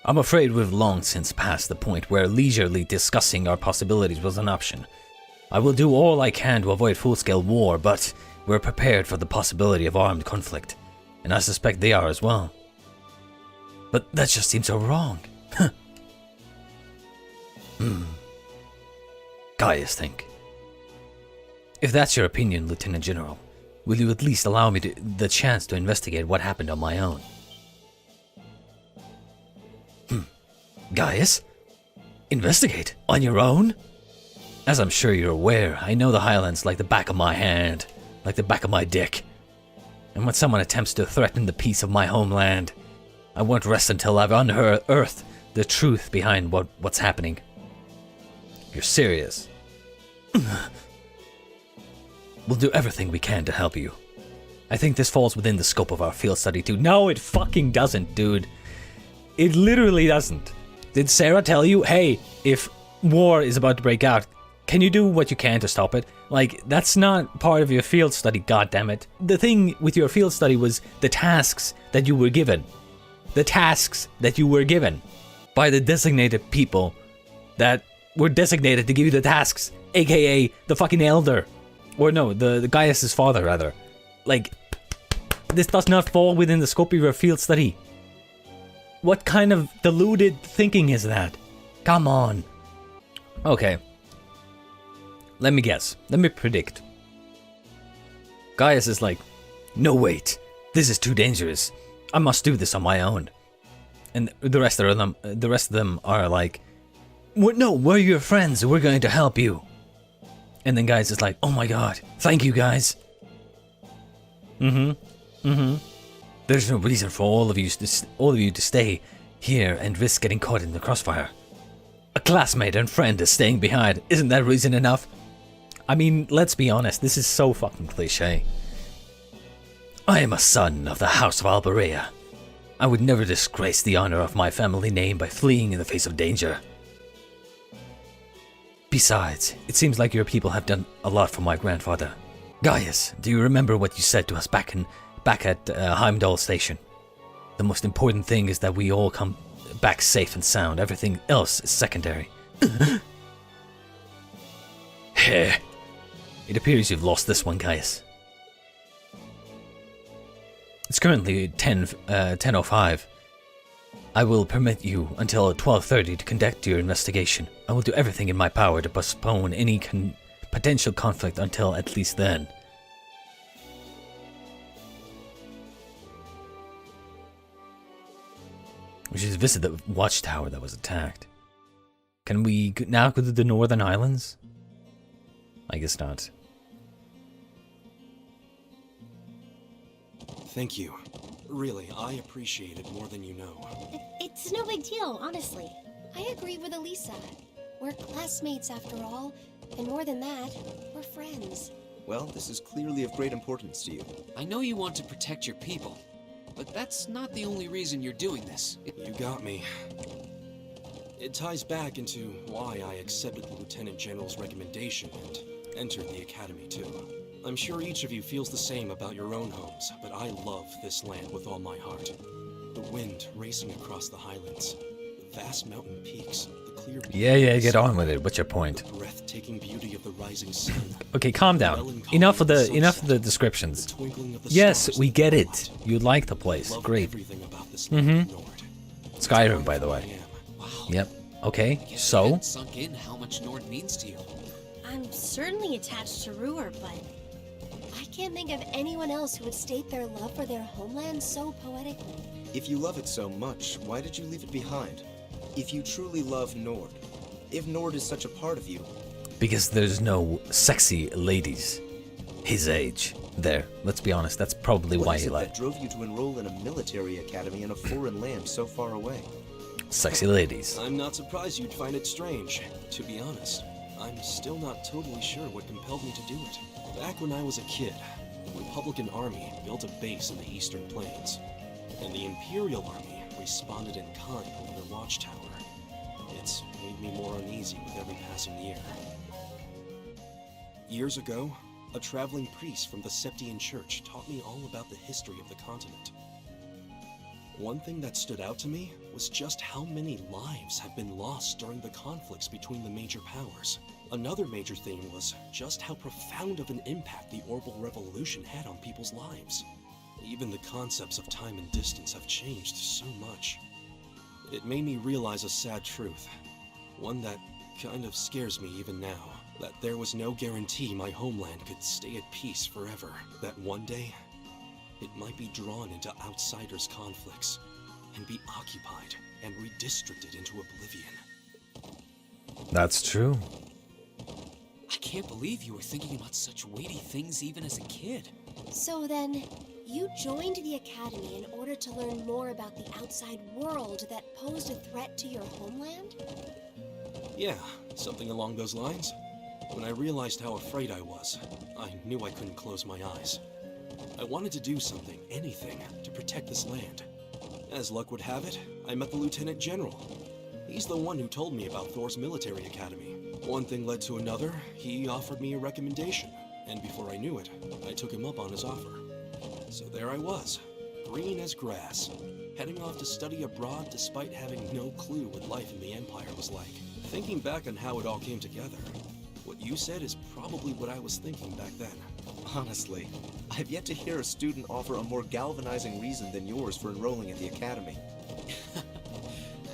I'm afraid we've long since passed the point where leisurely discussing our possibilities was an option. I will do all I can to avoid full-scale war, but we're prepared for the possibility of armed conflict, and I suspect they are as well. But that just seems so wrong. Gaius, think. If that's your opinion, Lieutenant General, will you at least allow me the chance to investigate what happened on my own? Gaius? Investigate? On your own? As I'm sure you're aware, I know the Highlands like the back of my hand, like the back of my dick. And when someone attempts to threaten the peace of my homeland, I won't rest until I've unearthed the truth behind what's happening. You're serious? We'll do everything we can to help you. I think this falls within the scope of our field study too. No, it fucking doesn't, dude. It literally doesn't. Did Sarah tell you, hey, if war is about to break out, can you do what you can to stop it? Like, that's not part of your field study, goddammit. The thing with your field study was the tasks that you were given. The tasks that you were given by the designated people that were designated to give you the tasks, aka the fucking elder. Or no, the Gaius' father, rather. Like, this does not fall within the scope of your field study. What kind of deluded thinking is that? Come on. Okay. Let me guess. Let me predict. Gaius is like, no, wait. This is too dangerous. I must do this on my own. And the rest of them are like, no, we're your friends. We're going to help you. And then Gaius is like, oh my god, thank you guys. There's no reason for all of you to stay here and risk getting caught in the crossfire. A classmate and friend is staying behind. Isn't that reason enough? I mean, let's be honest, this is so fucking cliche. I am a son of the House of Alberea. I would never disgrace the honor of my family name by fleeing in the face of danger. Besides, it seems like your people have done a lot for my grandfather. Gaius, do you remember what you said to us back at Heimdall Station? The most important thing is that we all come back safe and sound. Everything else is secondary. Heh. It appears you've lost this one, Gaius. It's currently 10:05. I will permit you until 12:30 to conduct your investigation. I will do everything in my power to postpone any potential conflict until at least then. We should visit the watchtower that was attacked. Can we now go to the Northern Islands? I guess not. Thank you. Really, I appreciate it more than you know. It's no big deal, honestly. I agree with Alisa. We're classmates after all, and more than that, we're friends. Well, this is clearly of great importance to you. I know you want to protect your people, but that's not the only reason you're doing this. You got me. It ties back into why I accepted the Lieutenant General's recommendation and entered the Academy too. I'm sure each of you feels the same about your own homes, but I love this land with all my heart. The wind racing across the highlands, the vast mountain peaks, the clear... Yeah, get on with it. What's your point? The breathtaking beauty of the rising sun. Okay, calm down. Enough of the descriptions. Yes, we get it. You like the place. Great. Skyrim, by the way. Wow. Yep. Okay, so? Sunk in how much Nord means to you. I'm certainly attached to Ruhr, but I can't think of anyone else who would state their love for their homeland so poetically. If you love it so much, why did you leave it behind? If you truly love Nord, if Nord is such a part of you... Because there's no sexy ladies his age there. Let's be honest, that's probably why he left. What drove you to enroll in a military academy in a foreign land so far away? Sexy ladies. I'm not surprised you'd find it strange, to be honest. I'm still not totally sure what compelled me to do it. Back when I was a kid, the Republican Army built a base in the Eastern Plains, and the Imperial Army responded in kind over their watchtower. It's made me more uneasy with every passing year. Years ago, a traveling priest from the Septian Church taught me all about the history of the continent. One thing that stood out to me was just how many lives have been lost during the conflicts between the major powers. Another major theme was just how profound of an impact the Orbital Revolution had on people's lives. Even the concepts of time and distance have changed so much. It made me realize a sad truth, one that kind of scares me even now, that there was no guarantee my homeland could stay at peace forever, that one day it might be drawn into outsiders' conflicts and be occupied and redistricted into oblivion. That's true. I can't believe you were thinking about such weighty things even as a kid. So then, you joined the Academy in order to learn more about the outside world that posed a threat to your homeland? Yeah, something along those lines. When I realized how afraid I was, I knew I couldn't close my eyes. I wanted to do something, anything, to protect this land. As luck would have it, I met the Lieutenant General. He's the one who told me about Thor's military academy. One thing led to another, he offered me a recommendation, and before I knew it, I took him up on his offer. So there I was, green as grass, heading off to study abroad despite having no clue what life in the Empire was like. Thinking back on how it all came together, what you said is probably what I was thinking back then. Honestly, I've yet to hear a student offer a more galvanizing reason than yours for enrolling at the Academy.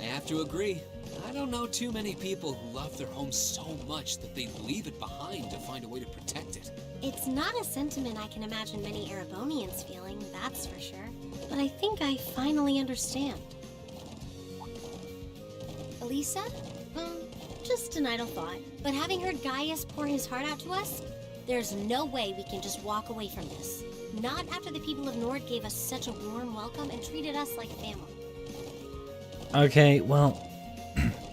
I have to agree. I don't know too many people who love their home so much that they'd leave it behind to find a way to protect it. It's not a sentiment I can imagine many Erebonians feeling, that's for sure. But I think I finally understand. Alisa? Just an idle thought. But having heard Gaius pour his heart out to us, there's no way we can just walk away from this. Not after the people of Nord gave us such a warm welcome and treated us like family. Okay, well,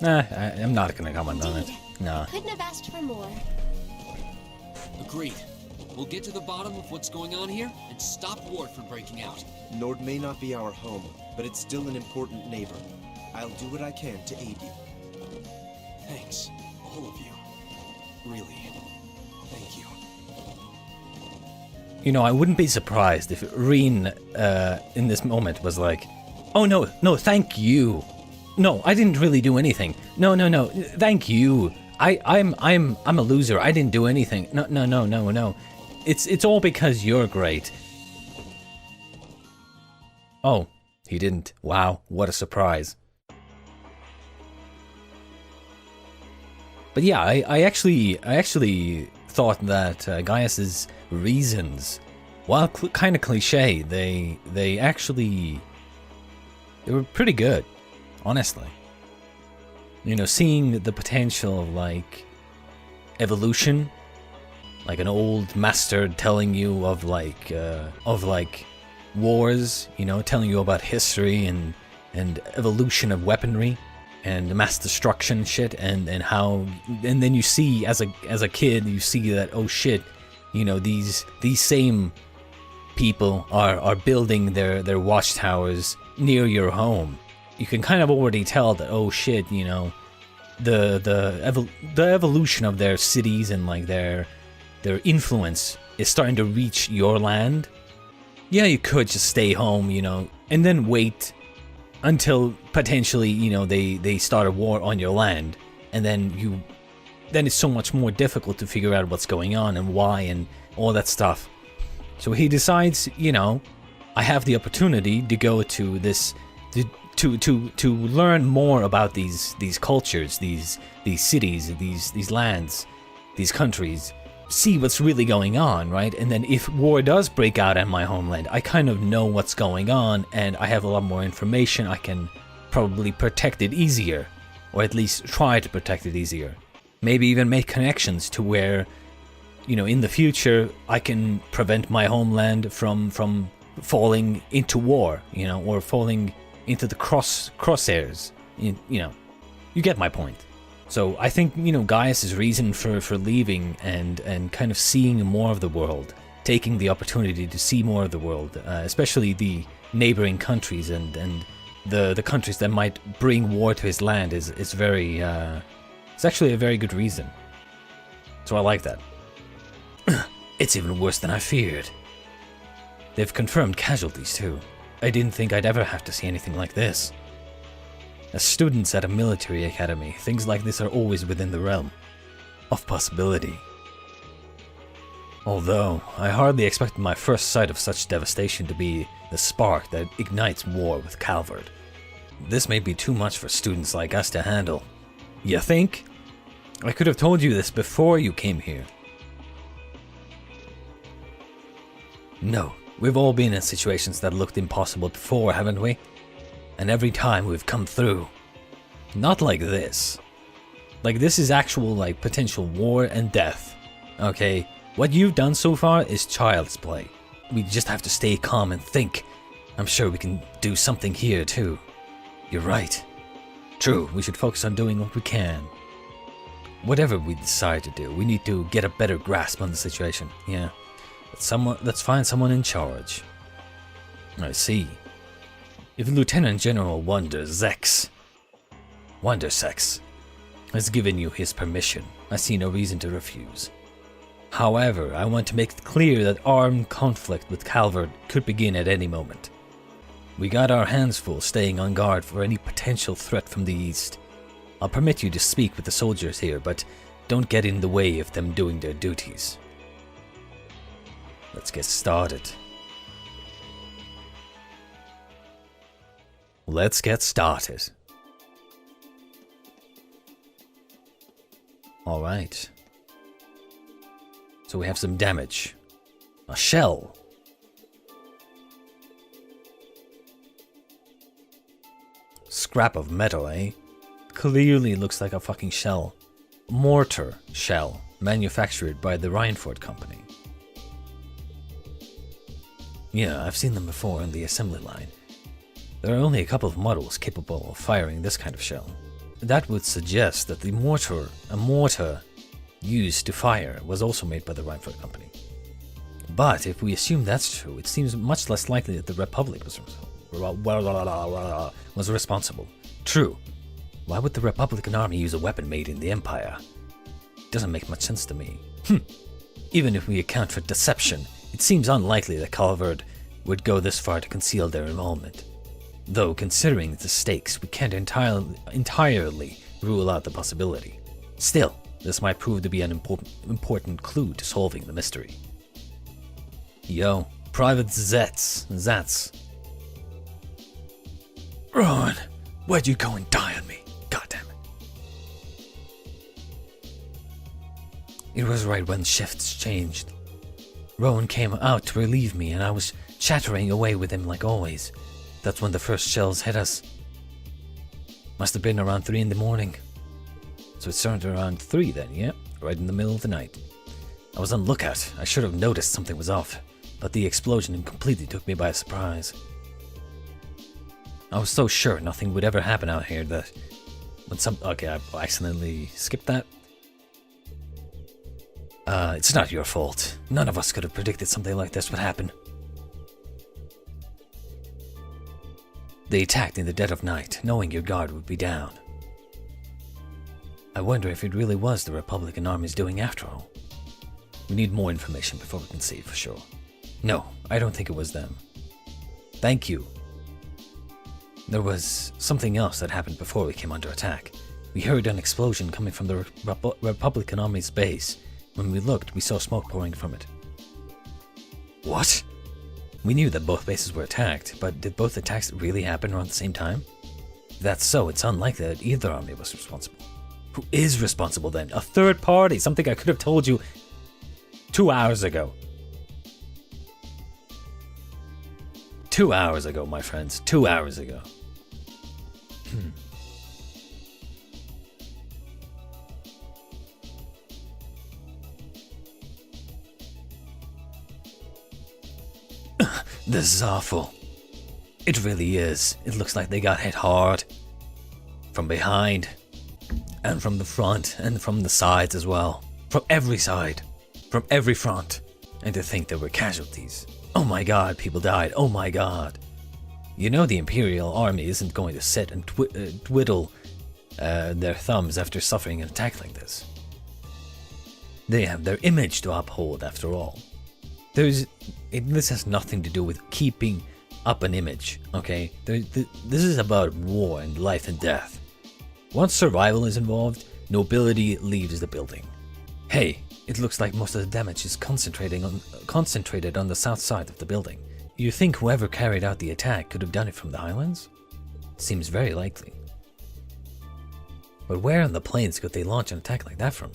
I'm not gonna comment on it. Indeed. No. Couldn't have asked for more. Agreed. We'll get to the bottom of what's going on here and stop Ward from breaking out. Nord may not be our home, but it's still an important neighbor. I'll do what I can to aid you. Thanks, all of you. Really, thank you. You know, I wouldn't be surprised if Reen, in this moment was like, "Oh no, thank you. No, I didn't really do anything. No, thank you. I'm a loser. I didn't do anything. No. It's all because you're great." Oh, he didn't. Wow, what a surprise. But yeah, I actually thought that Gaius's reasons, while kind of cliche, they were pretty good, honestly. You know, seeing the potential of like evolution, like an old master telling you of like wars, you know, telling you about history and evolution of weaponry and mass destruction shit, and how, and then you see as a kid, you see that, oh shit, you know, these same people are building their watchtowers near your home. You can kind of already tell that, oh shit, you know, the evolution of their cities and like their influence is starting to reach your land. Yeah, you could just stay home, you know, and then wait until potentially, you know, they start a war on your land, and then it's so much more difficult to figure out what's going on and why and all that stuff. So he decides, you know, I have the opportunity to go to this to learn more about these cultures, these cities, these lands, these countries, see what's really going on, right? And then if war does break out in my homeland, I kind of know what's going on, and I have a lot more information. I can probably protect it easier, or at least try to protect it easier. Maybe even make connections to where, you know, in the future I can prevent my homeland from falling into war, you know, or falling into the crosshairs. You know, you get my point. So I think, you know, Gaius's reason for leaving and kind of seeing more of the world, taking the opportunity to see more of the world, especially the neighboring countries and the countries that might bring war to his land is very, it's actually a very good reason. So I like that. It's even worse than I feared. They've confirmed casualties too. I didn't think I'd ever have to see anything like this. As students at a military academy, things like this are always within the realm of possibility. Although, I hardly expected my first sight of such devastation to be the spark that ignites war with Calvard. This may be too much for students like us to handle. You think? I could have told you this before you came here. No, we've all been in situations that looked impossible before, haven't we? And every time we've come through. Not like this. Like this is actual like potential war and death. Okay, what you've done so far is child's play. We just have to stay calm and think. I'm sure we can do something here too. You're right. True, we should focus on doing what we can. Whatever we decide to do, we need to get a better grasp on the situation. Yeah. Let's find someone in charge. I see. If Lieutenant General Wondersex has given you his permission, I see no reason to refuse. However, I want to make it clear that armed conflict with Calvard could begin at any moment. We got our hands full staying on guard for any potential threat from the east. I'll permit you to speak with the soldiers here, but don't get in the way of them doing their duties. Let's get started. Let's get started. Alright. So we have some damage. A shell. Scrap of metal, eh? Clearly looks like a fucking shell. Mortar shell, manufactured by the Reinford Company. Yeah, I've seen them before in the assembly line. There are only a couple of models capable of firing this kind of shell. That would suggest that a mortar used to fire was also made by the Reinford Company. But if we assume that's true, it seems much less likely that the Republic was responsible. True. Why would the Republican Army use a weapon made in the Empire? Doesn't make much sense to me. Even if we account for deception, it seems unlikely that Calvard would go this far to conceal their involvement. Though, considering the stakes, we can't entirely rule out the possibility. Still, this might prove to be an important clue to solving the mystery. Yo, Private Zats. Rowan, where'd you go and die on me? God damn it. It was right when shifts changed. Rowan came out to relieve me and I was chattering away with him like always. That's when the first shells hit us. Must have been around 3 in the morning. So it started around 3 then, yeah? Right in the middle of the night. I was on lookout. I should have noticed something was off, but the explosion completely took me by surprise. I was so sure nothing would ever happen out here that okay, I accidentally skipped that. It's not your fault. None of us could have predicted something like this would happen. They attacked in the dead of night, knowing your guard would be down. I wonder if it really was the Republican Army's doing after all. We need more information before we can say for sure. No, I don't think it was them. Thank you. There was something else that happened before we came under attack. We heard an explosion coming from the Republican Army's base. When we looked, we saw smoke pouring from it. What? We knew that both bases were attacked, but did both attacks really happen around the same time? If that's so, it's unlikely that either army was responsible. Who is responsible then? A third party, something I could have told you 2 hours ago. 2 hours ago, my friends. 2 hours ago. This is awful. It really is. It looks like they got hit hard. From behind. And from the front. And from the sides as well. From every side. From every front. And to think there were casualties. Oh my god, people died. Oh my god. You know the Imperial Army isn't going to sit and twiddle their thumbs after suffering an attack like this. They have their image to uphold after all. This has nothing to do with keeping up an image, okay? This is about war and life and death. Once survival is involved, nobility leaves the building. Hey, it looks like most of the damage is concentrated on the south side of the building. You think whoever carried out the attack could have done it from the highlands? Seems very likely. But where on the plains could they launch an attack like that from?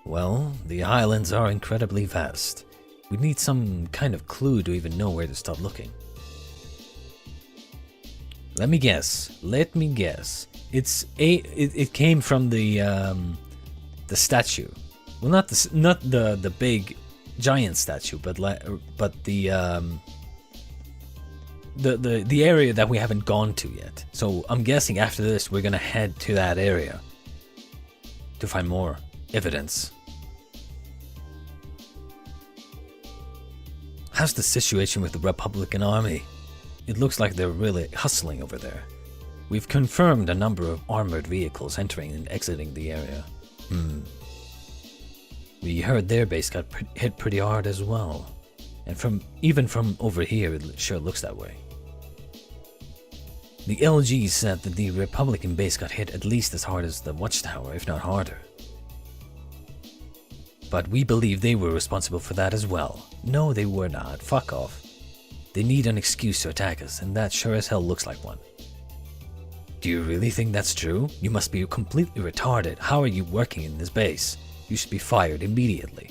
Well, the highlands are incredibly vast. We'd need some kind of clue to even know where to start looking. Let me guess. It came from the statue. Well, not the big giant statue, but the area that we haven't gone to yet. So I'm guessing after this we're gonna head to that area to find more evidence. How's the situation with the Republican army? It looks like they're really hustling over there. We've confirmed a number of armored vehicles entering and exiting the area. We heard their base got hit pretty hard as well. And even from over here, it sure looks that way. The LG said that the Republican base got hit at least as hard as the Watchtower, if not harder. But we believe they were responsible for that as well. No, they were not. Fuck off. They need an excuse to attack us, and that sure as hell looks like one. Do you really think that's true? You must be completely retarded. How are you working in this base? You should be fired immediately.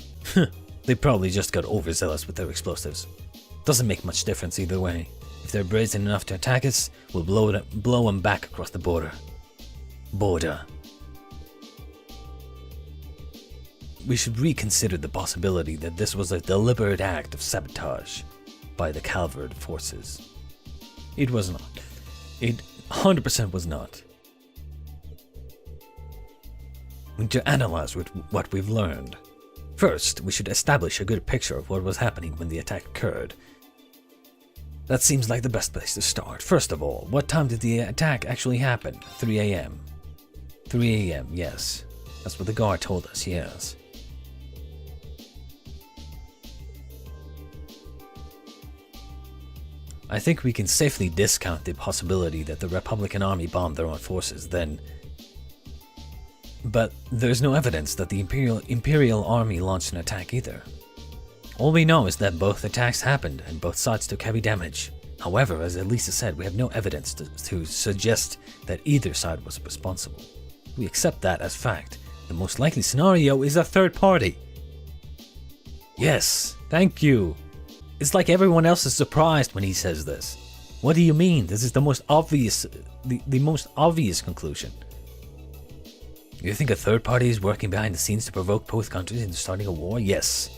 They probably just got overzealous with their explosives. Doesn't make much difference either way. If they're brazen enough to attack us, we'll blow them back across the border. We should reconsider the possibility that this was a deliberate act of sabotage by the Calvard forces. It was not. It 100% was not. We need to analyze what we've learned. First, we should establish a good picture of what was happening when the attack occurred. That seems like the best place to start. First of all, what time did the attack actually happen? 3 a.m. 3 a.m., yes. That's what the guard told us, yes. I think we can safely discount the possibility that the Republican army bombed their own forces then. But there's no evidence that the Imperial army launched an attack either. All we know is that both attacks happened and both sides took heavy damage. However, as Alisa said, we have no evidence to suggest that either side was responsible. We accept that as fact. The most likely scenario is a third party. Yes, thank you. It's like everyone else is surprised when he says this. What do you mean? This is the most obvious, the most obvious conclusion. You think a third party is working behind the scenes to provoke both countries into starting a war? Yes.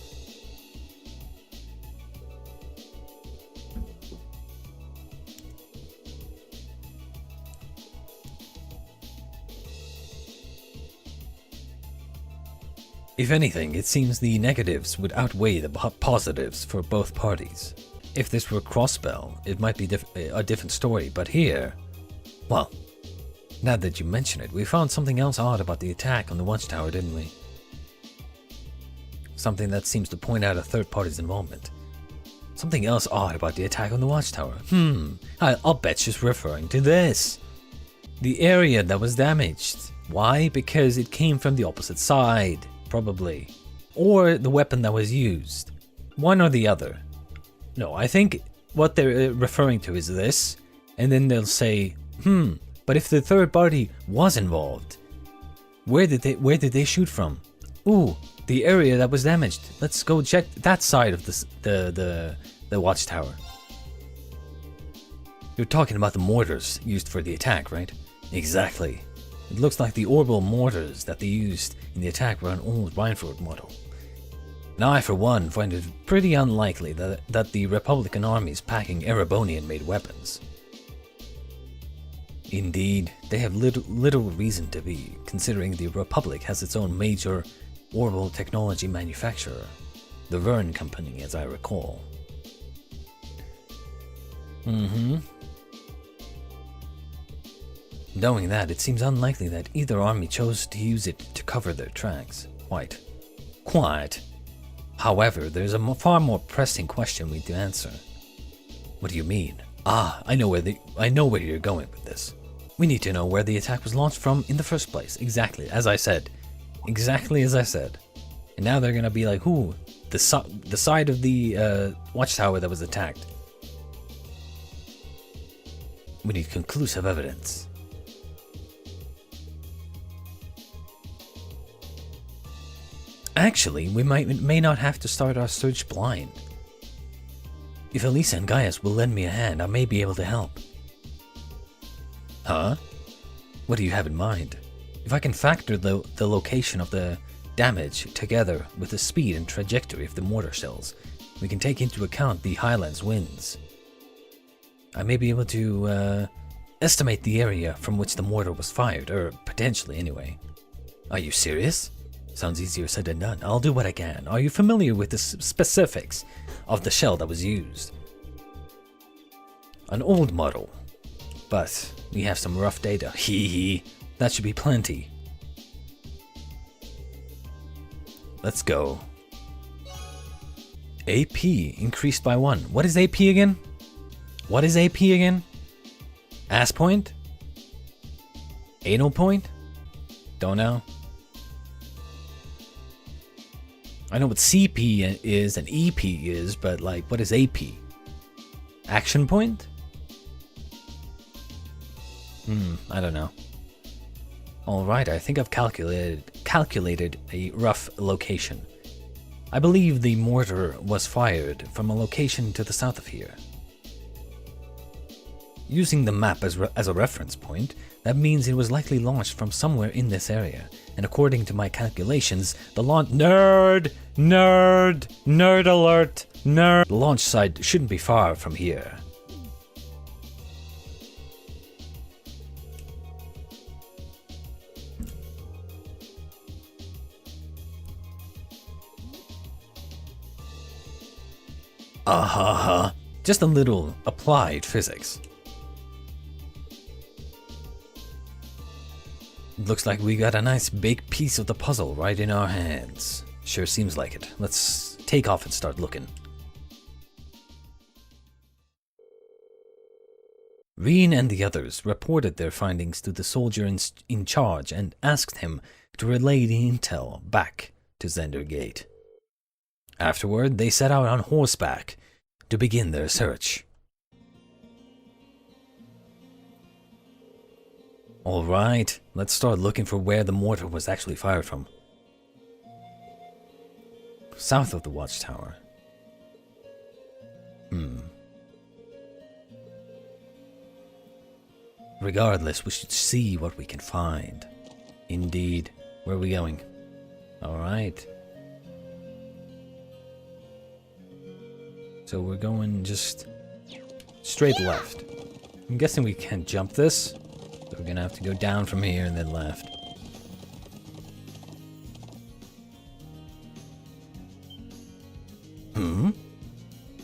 If anything, it seems the negatives would outweigh the positives for both parties. If this were Crossbell, it might be a different story, but here... Well, now that you mention it, we found something else odd about the attack on the Watchtower, didn't we? Something that seems to point out a third party's involvement. Something else odd about the attack on the Watchtower. I'll bet she's referring to this. The area that was damaged. Why? Because it came from the opposite side. Probably. Or the weapon that was used. One or the other. No, I think what they're referring to is this, and then they'll say, but if the third party was involved, where did they shoot from? Ooh, the area that was damaged. Let's go check that side of the Watchtower. You're talking about the mortars used for the attack, right? Exactly. It looks like the orbital mortars that they used in the attack were an old Reinford model. Now I, for one, find it pretty unlikely that the Republican army is packing Erebonian-made weapons. Indeed, they have little reason to be, considering the Republic has its own major orbital technology manufacturer, the Verne Company, as I recall. Knowing that, it seems unlikely that either army chose to use it to cover their tracks. Quite. However, there's a far more pressing question we need to answer. What do you mean? Ah, I know where you're going with this. We need to know where the attack was launched from in the first place. Exactly as I said. Exactly as I said. And now they're gonna be like, "Ooh, the side of the watchtower that was attacked." We need conclusive evidence. Actually, we may not have to start our search blind. If Alisa and Gaius will lend me a hand, I may be able to help. Huh? What do you have in mind? If I can factor the location of the damage together with the speed and trajectory of the mortar shells, we can take into account the Highlands winds. I may be able to estimate the area from which the mortar was fired, or potentially anyway. Are you serious? Sounds easier said than done. I'll do what I can. Are you familiar with the specifics of the shell that was used? An old model, but we have some rough data. Hee. That should be plenty. Let's go. AP increased by 1. What is AP again? What is AP again? Ass point? Anal point? Don't know. I know what CP is and EP is, but like, what is AP? Action point? I don't know. Alright, I think I've calculated a rough location. I believe the mortar was fired from a location to the south of here. Using the map as a reference point, that means it was likely launched from somewhere in this area. And according to my calculations, the launch... Nerd alert! Nerd! The launch site shouldn't be far from here. Just a little applied physics. Looks like we got a nice big piece of the puzzle right in our hands. Sure seems like it. Let's take off and start looking. Reen and the others reported their findings to the soldier in charge and asked him to relay the intel back to Zender Gate. Afterward, they set out on horseback to begin their search. Alright, let's start looking for where the mortar was actually fired from. South of the watchtower. Regardless, we should see what we can find. Indeed. Where are we going? Alright. So we're going just straight left. I'm guessing we can't jump this. So we're gonna have to go down from here and then left.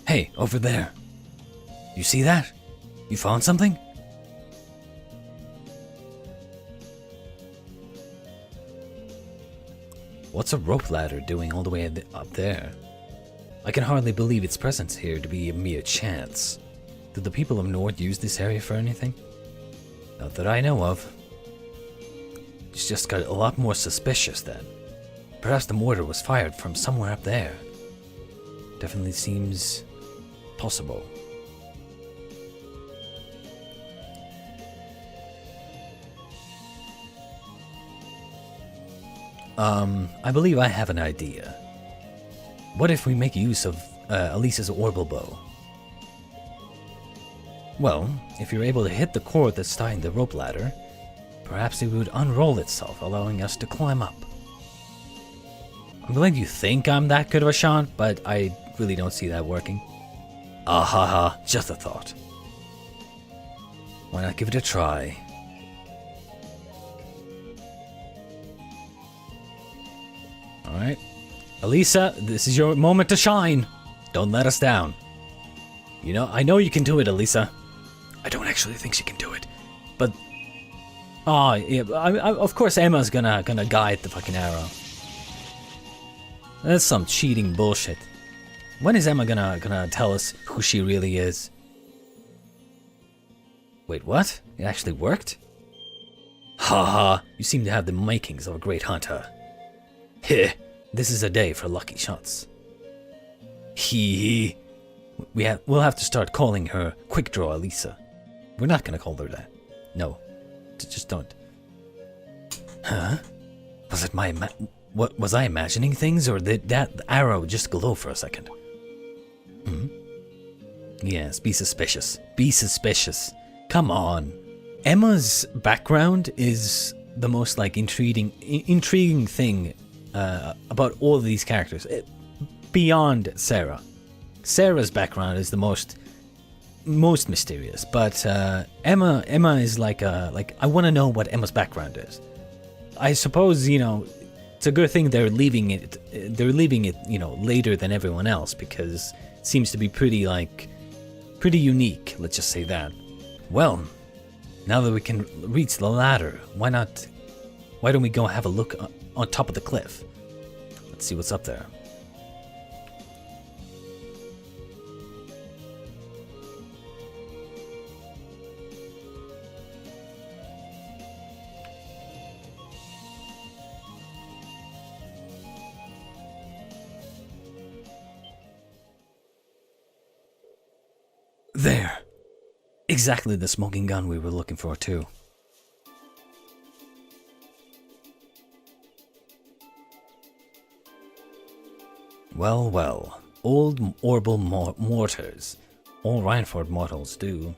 Hey, over there. You see that? You found something? What's a rope ladder doing all the way up there? I can hardly believe its presence here to be a mere chance. Did the people of Nord use this area for anything? Not that I know of. It's just got a lot more suspicious then. Perhaps the mortar was fired from somewhere up there. Definitely seems possible. I believe I have an idea. What if we make use of Alisa's orbital bow? Well, if you're able to hit the cord that's tying the rope ladder, perhaps it would unroll itself, allowing us to climb up. I'm glad you think I'm that good of a shot, but I really don't see that working. Just a thought. Why not give it a try? Alright. Alisa, this is your moment to shine. Don't let us down. You know, I know you can do it, Alisa. I don't actually think she can do it, but... yeah, of course Emma's gonna guide the fucking arrow. That's some cheating bullshit. When is Emma gonna tell us who she really is? Wait, what? It actually worked? Haha, you seem to have the makings of a great hunter. Heh, this is a day for lucky shots. Hee hee. We'll have to start calling her Quick Draw Alisa. We're not gonna call her that. No, just don't. Huh? Was it what was I imagining things, or did that arrow just glow for a second? Yes, be suspicious. Be suspicious. Come on. Emma's background is the most like intriguing thing about all of these characters, beyond Sarah. Sarah's background is the most mysterious, but Emma is like I want to know what Emma's background is. I suppose, you know, it's a good thing they're leaving it later than everyone else, because it seems to be pretty unique, let's just say that. Well, now that we can reach the ladder, why don't we go have a look on top of the cliff? Let's see what's up there. There! Exactly the smoking gun we were looking for, too. Well, well. Old orbital mortars. All Rhineford models do.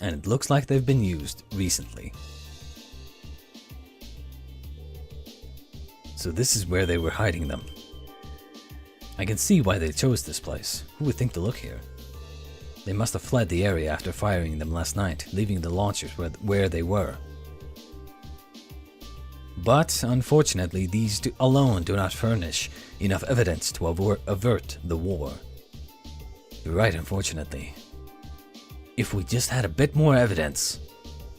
And it looks like they've been used recently. So this is where they were hiding them. I can see why they chose this place. Who would think to look here? They must have fled the area after firing them last night, leaving the launchers where they were. But, unfortunately, these alone do not furnish enough evidence to avert the war. You're right, unfortunately. If we just had a bit more evidence.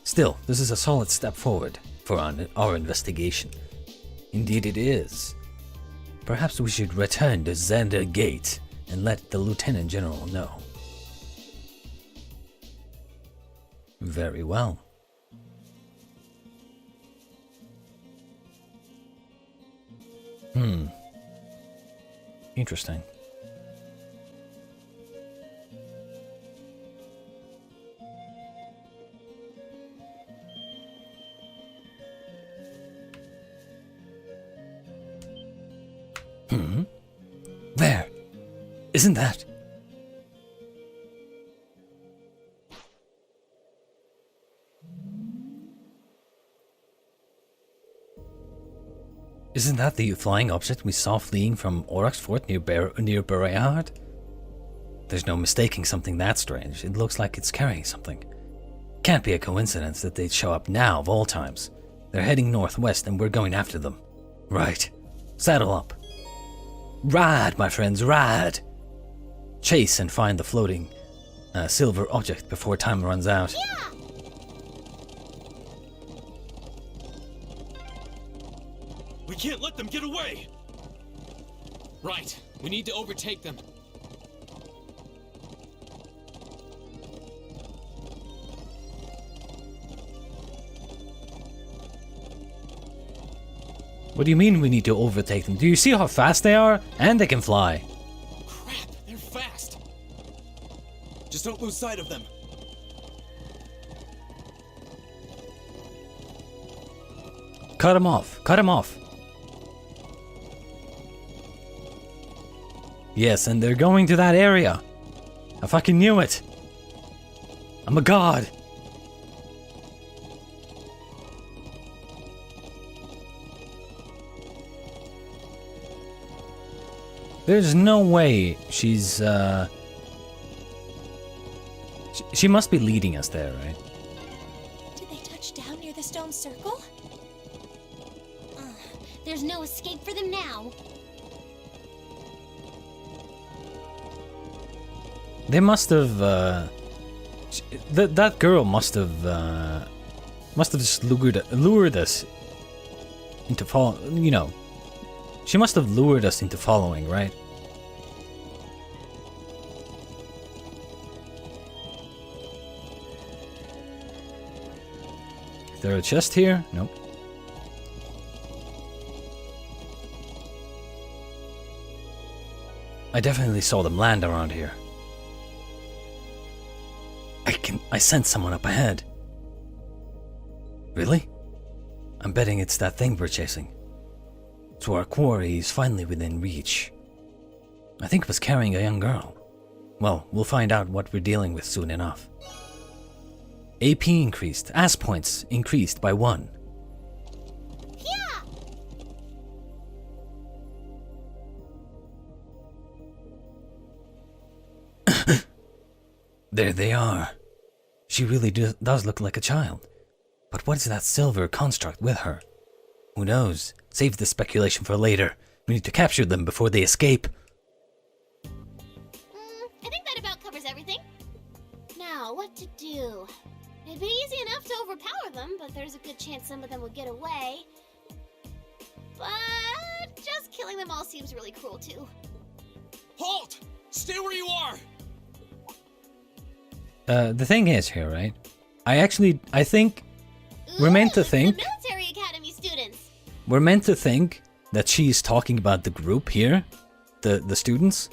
Still, this is a solid step forward for our investigation. Indeed it is. Perhaps we should return to Xander Gate and let the Lieutenant General know. Very well. Interesting. There. Isn't that? Isn't that the flying object we saw fleeing from Auroch's fort near Berayard? There's no mistaking something that strange. It looks like it's carrying something. Can't be a coincidence that they'd show up now of all times. They're heading northwest and we're going after them. Right. Saddle up. Ride, my friends, ride! Chase and find the floating silver object before time runs out. Yeah! We can't let them get away! Right. We need to overtake them. What do you mean we need to overtake them? Do you see how fast they are? And they can fly. Crap, they're fast. Just don't lose sight of them. Cut him off. Cut him off. Yes, and they're going to that area. I fucking knew it. I'm a god. There's no way she's, She must be leading us there, right? Did they touch down near the stone circle? There's no escape for them now. They must have, that girl must have just lured us into she must have lured us into following, right? Is there a chest here? Nope. I definitely saw them land around here. I sense someone up ahead. Really? I'm betting it's that thing we're chasing. So our quarry is finally within reach. I think it was carrying a young girl. Well, we'll find out what we're dealing with soon enough. AP increased. AS points increased by 1. Yeah. There they are. She really does look like a child. But what is that silver construct with her? Who knows? Save the speculation for later. We need to capture them before they escape. I think that about covers everything. Now, what to do? It'd be easy enough to overpower them, but there's a good chance some of them will get away. But just killing them all seems really cruel, too. Halt! Stay where you are! The thing is here, right? I think we're meant to think. The military academy students. We're meant to think that she's talking about the group here, the students,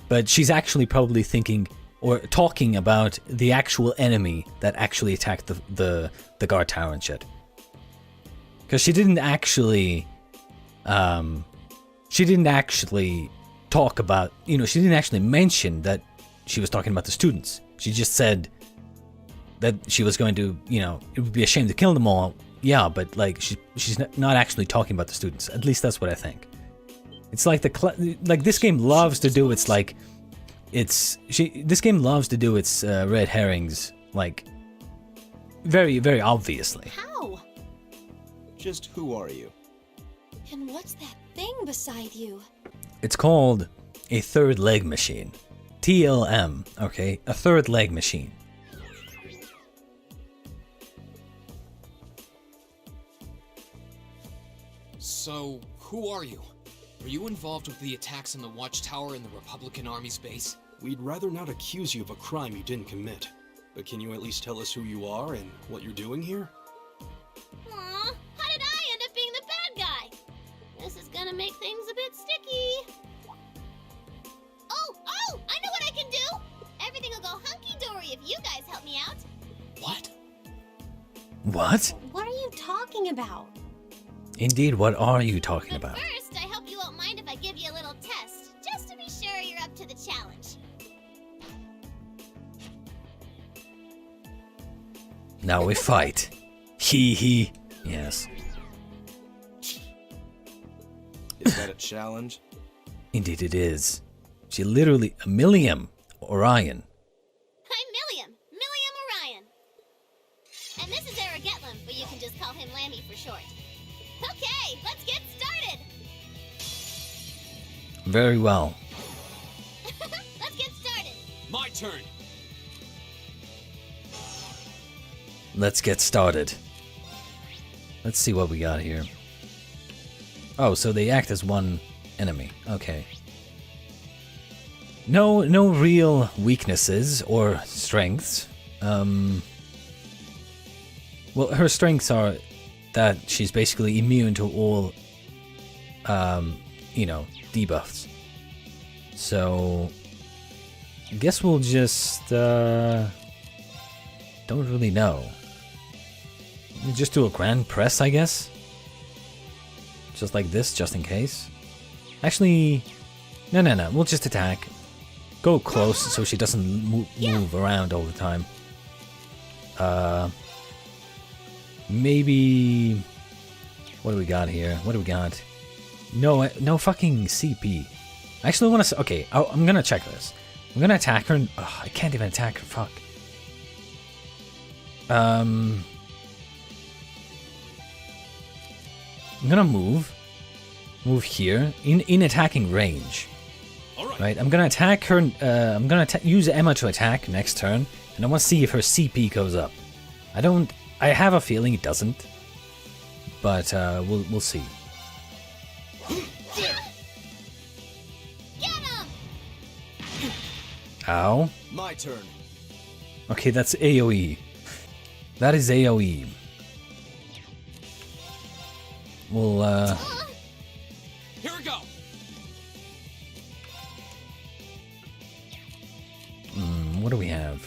but she's actually probably thinking or talking about the actual enemy that actually attacked the guard tower and shit. Because she didn't actually talk about, she didn't actually mention that she was talking about the students. She just said that she was going to, it would be a shame to kill them all. Yeah, but like she's not actually talking about the students. At least that's what I think. It's like this game loves to do its this game loves to do its red herrings like very, very obviously. How? Just who are you? And what's that thing beside you? It's called a third leg machine. TLM, okay? A third leg machine. So, who are you? Were you involved with the attacks on the Watchtower and the Republican Army's base? We'd rather not accuse you of a crime you didn't commit. But can you at least tell us who you are and what you're doing here? Aw, how did I end up being the bad guy? This is gonna make things a bit sticky. Oh, I know what I can do! Everything will go hunky-dory if you guys help me out. What? What? What are you talking about? Indeed, what are you talking But about? first, I hope you won't mind if I give you a little test, just to be sure you're up to the challenge. Now we fight. Hee hee. Yes. Is that a challenge? Indeed it is. She literally... Millium Orion. I'm Millium Orion. And this is Eric Getlam, but you can just call him Lammy for short. Okay, let's get started! Very well. Let's get started! My turn! Let's get started. Let's see what we got here. Oh, so they act as one enemy. Okay. No real weaknesses or strengths. Well, her strengths are that she's basically immune to all, debuffs. So, I guess we'll just, don't really know. We'll just do a grand press, I guess. Just like this, just in case. Actually, no, we'll just attack. Go close so she doesn't move around all the time. Maybe... What do we got here? What do we got? No fucking CP. I actually want to... Okay, I'm gonna check this. I'm gonna attack her. Oh, I can't even attack her. Fuck. I'm gonna move here in attacking range. All Right, I'm gonna attack her. I'm gonna use Emma to attack next turn, and I want to see if her CP goes up. I have a feeling it doesn't, but we'll see. Get him! Ow. My turn. Okay, that's AOE. That is AOE. we'll Here we go. what do we have?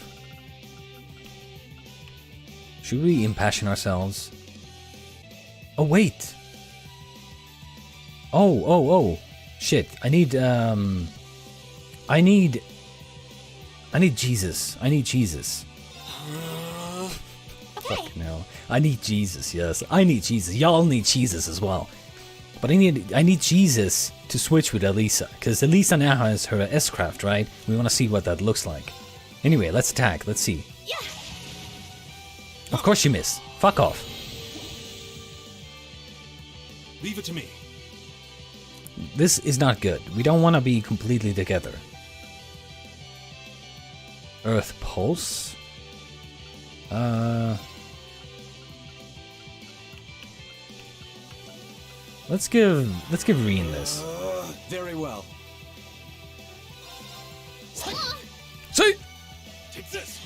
Should we impassion ourselves? Oh wait. Oh. Shit. I need Jesus. I need Jesus. Okay. Fuck no. I need Jesus, yes. I need Jesus. Y'all need Jesus as well. But I need Jesus to switch with Alisa. Because Alisa now has her S-Craft, right? We want to see what that looks like. Anyway, let's attack. Let's see. Yeah. Of course you miss. Fuck off. Leave it to me. This is not good. We don't want to be completely together. Earth Pulse. Let's give Reen this. Very well. See? Take this.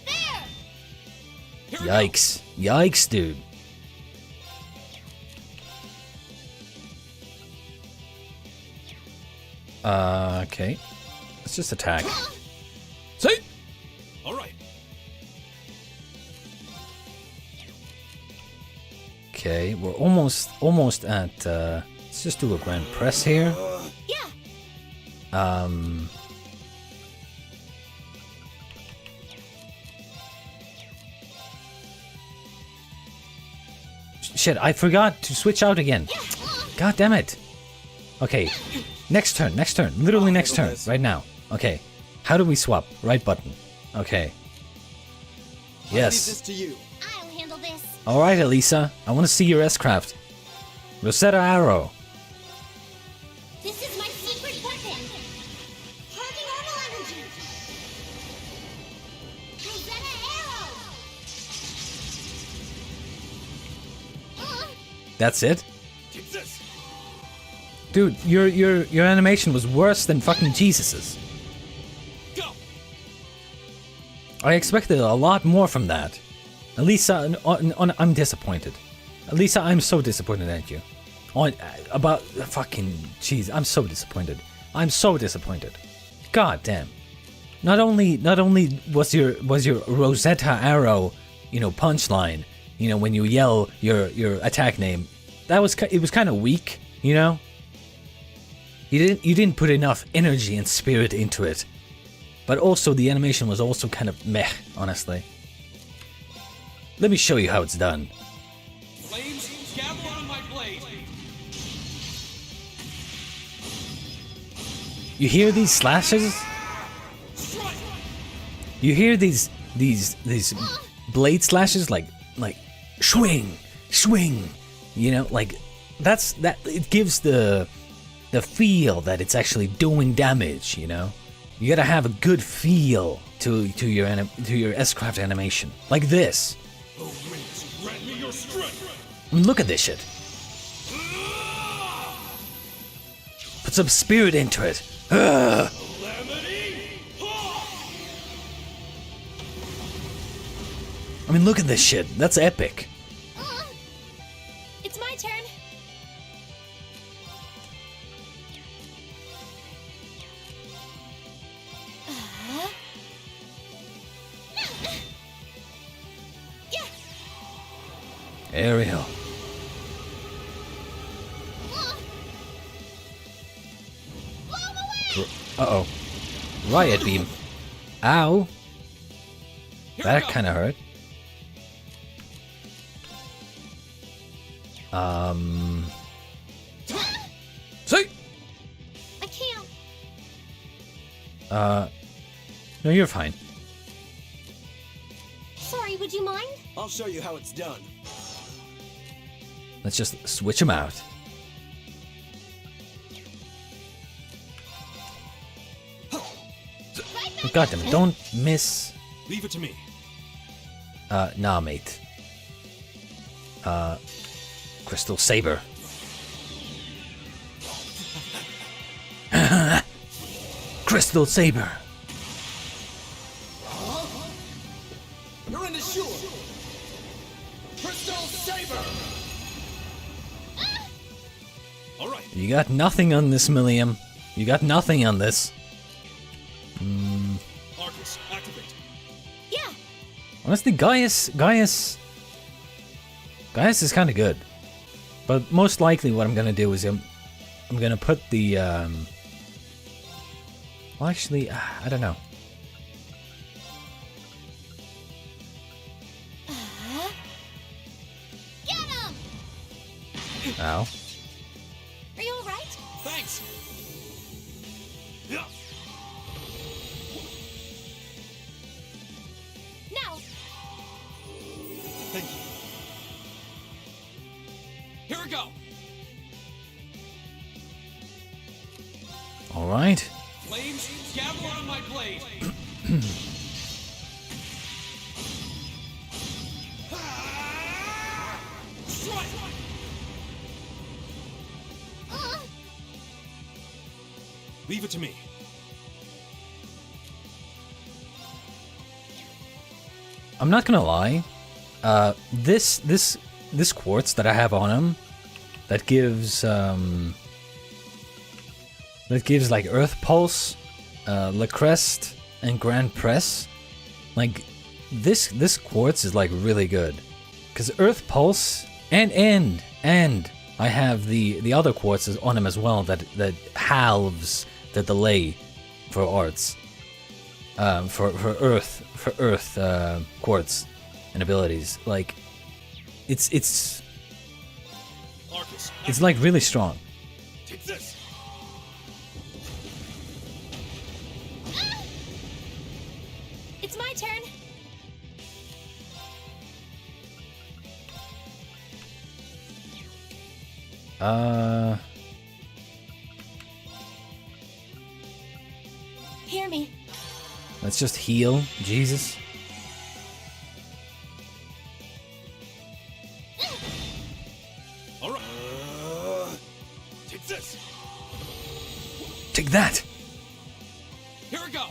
There. Yikes. Yikes, dude. Okay. Let's just attack. See? All right. Okay, we're almost at let's just do a grand press here. Yeah. Shit, I forgot to switch out again. God damn it. Okay, next turn, literally next turn, right now. Okay, how do we swap? Right button. Okay. I leave this Yes. to you. I'll handle this. Alright, Alisa, I want to see your S-Craft. Rosetta Arrow. This is my secret weapon. Hardy normal energy. Rosetta arrow. That's it? Take this. Dude, your animation was worse than fucking Jesus's. Go. I expected a lot more from that. Alisa, I'm disappointed. Alisa, I'm so disappointed at you. About fucking jeez, I'm so disappointed. I'm so disappointed. God damn. Not only was your Rosetta Arrow, punchline, when you yell your attack name, it was kind of weak, You didn't put enough energy and spirit into it. But also the animation was also kind of meh, honestly. Let me show you how it's done. Flames, gather on my blade. You hear these slashes? Strike. You hear these blade slashes like swing, like that it gives the feel that it's actually doing damage, You got to have a good feel to your S-Craft animation. Like this. Oh, winds, grant me your strength. I mean, look at this shit. Put some spirit into it. Ugh. Calamity. I mean, look at this shit. That's epic. It's my turn. Yeah. Ariel. Uh-oh. Riot beam. Ow. That kind of hurt. See? I can't. No, you're fine. Sorry, would you mind? I'll show you how it's done. Let's just switch them out. Oh, God damn it, don't miss. Leave it to me. Nah, mate. Crystal Saber. Crystal Saber. You're in the shore. Crystal Saber! Alright. You got nothing on this, Millium. You got nothing on this. Arcus, activate. Yeah. Honestly, Gaius is kind of good. But most likely what I'm gonna do is I'm gonna put the well, actually, I don't know. Get him! Ow. Are you alright? Thanks! Yeah. Now. Thank you. Here we go! Alright. Flames, gather on my blade! Strike! Leave it to me. I'm not gonna lie. This quartz that I have on him, that gives like Earth Pulse, La Crest, and Grand Press. Like this quartz is like really good, because Earth Pulse and I have the other quartzes on him as well that halves the delay for arts, for Earth quartz and abilities. Like it's Arcus, like really strong. take this! It's my turn. Hear me. Let's just heal. Jesus. Alright. Take this! Take that. Here we go!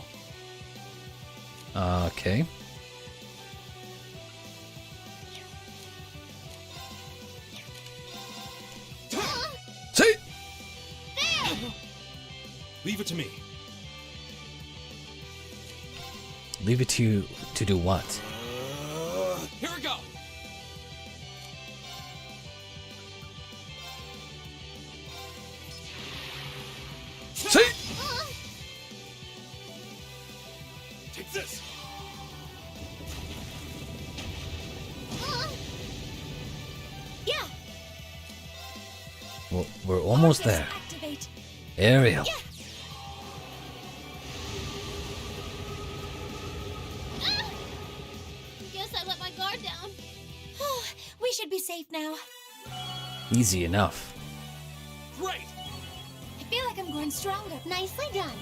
Okay. See? Leave it to me. Leave it to do what? Here we go! See? Take this! Yeah. Well, we're almost Arcus, there. activate. Ariel. Yeah. Guess I let my guard down. We should be safe now. Easy enough. Great! I feel like I'm growing stronger. Nicely done.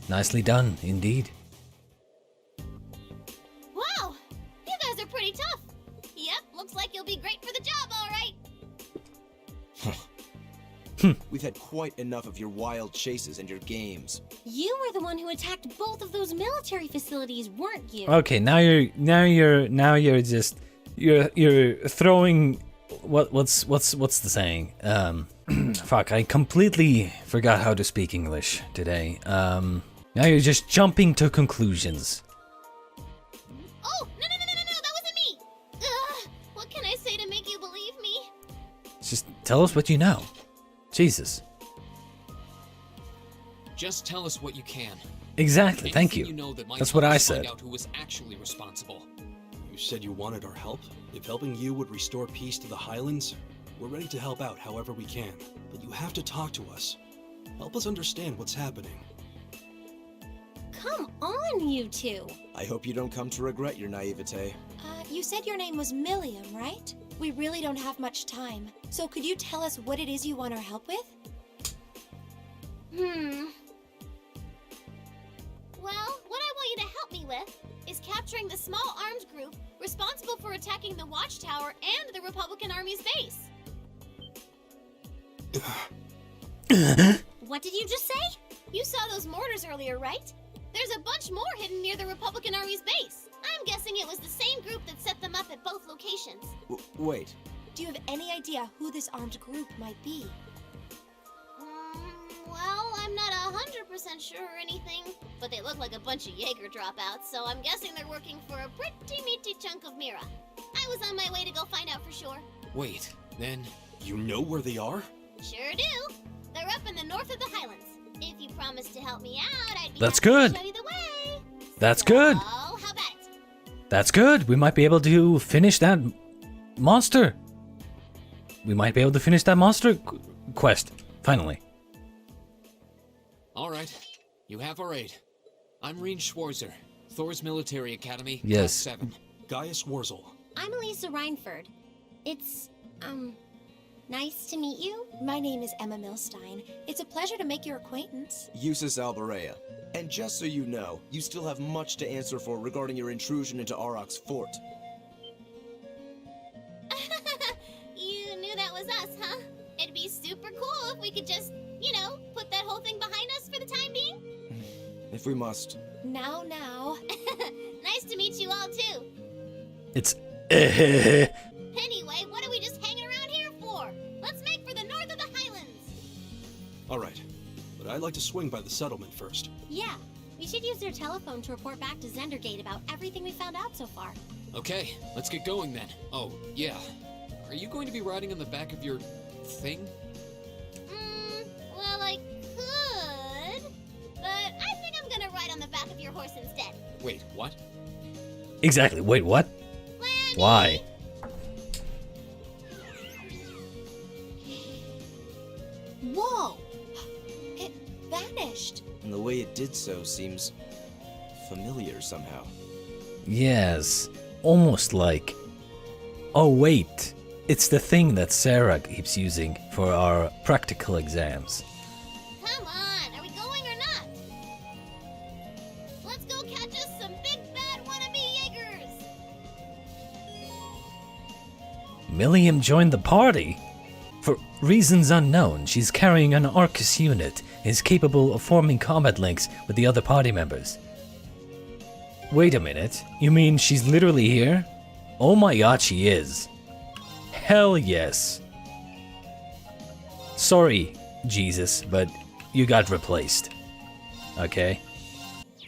Nicely done, indeed. Wow! You guys are pretty tough. Yep, looks like you'll be great for the job, all right. We've had quite enough of your wild chases and your games. You were the one who attacked both of those military facilities, weren't you? Okay, now you're just you're throwing what's the saying? Fuck, I completely forgot how to speak English today. Now you're just jumping to conclusions. Oh, no, that wasn't me! Ugh, what can I say to make you believe me? Just tell us what you know. Jesus. Just tell us what you can. Exactly, thank Anything you. know that might That's help what I us said. Find out who was actually responsible. You said you wanted our help? If helping you would restore peace to the Highlands, we're ready to help out however we can. But you have to talk to us. Help us understand what's happening. Come on, you two. I hope you don't come to regret your naivete. You said your name was Millium, right? We really don't have much time. So could you tell us what it is you want our help with? Well, what I want you to help me with is capturing the small arms group responsible for attacking the Watchtower and the Republican Army's base. What did you just say? You saw those mortars earlier, right? There's a bunch more hidden near the Republican Army's base. I'm guessing it was the same group that set them up at both locations. Wait, Do you have any idea who this armed group might be? Well, I'm not 100% sure or anything, but they look like a bunch of Jaeger dropouts, so I'm guessing they're working for a pretty meaty chunk of Mira. I was on my way to go find out for sure. Wait, then... You know where they are? Sure do. They're up in the north of the Highlands. If you promise to help me out, I'd be That's happy good. to show you the way. That's good. So, how about it? That's good. We might be able to finish that monster. We might be able to finish that monster quest, finally. Alright, you have our aid. I'm Reen Schwarzer, Thor's Military Academy, Yes. Class 7. Gaius Wurzel. I'm Alisa Reinford. It's, nice to meet you. My name is Emma Milstein. It's a pleasure to make your acquaintance. Eustace Alberea. And just so you know, you still have much to answer for regarding your intrusion into Auroch's fort. You knew that was us, huh? It'd be super cool if we could just, put that whole thing behind us for the time being. If we must. Now. Nice to meet you all, too. It's Anyway, what are we just hanging around here for? Let's make for the north of the Highlands. Alright, but I'd like to swing by the settlement first. Yeah, we should use their telephone to report back to Zendergate about everything we found out so far. Okay, let's get going then. Oh, yeah. Are you going to be riding on the back of your... thing? Well, I could, but I think I'm gonna ride on the back of your horse instead. Wait, what? exactly. Wait, what? Lanny! Why? Whoa! It vanished. And the way it did so seems familiar somehow. Yes, almost like. Oh wait, it's the thing that Sarah keeps using for our practical exams. Come on, are we going or not? Let's go catch us some big bad wannabe Jaegers! Millium joined the party. For reasons unknown, she's carrying an Arcus unit and is capable of forming combat links with the other party members. Wait a minute, you mean she's literally here? Oh my god, she is. Hell yes. Sorry, Jesus, but you got replaced. Okay?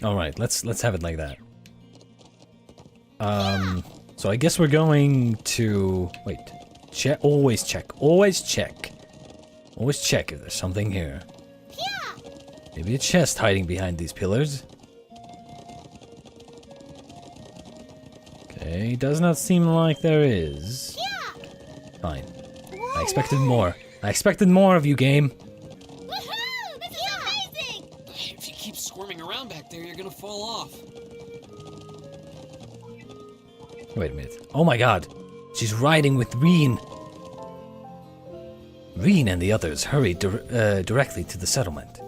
Alright, let's have it like that. So I guess we're going to... Wait. Always check. Always check. Always check if there's something here. Yeah! Maybe a chest hiding behind these pillars. Okay, does not seem like there is. Yeah! Fine. I expected more. I expected more of you, game. Woohoo! This is amazing! If you keep squirming around back there, you're gonna fall off. Wait a minute. Oh my god. She's riding with Reen. Reen and the others hurried directly to the settlement.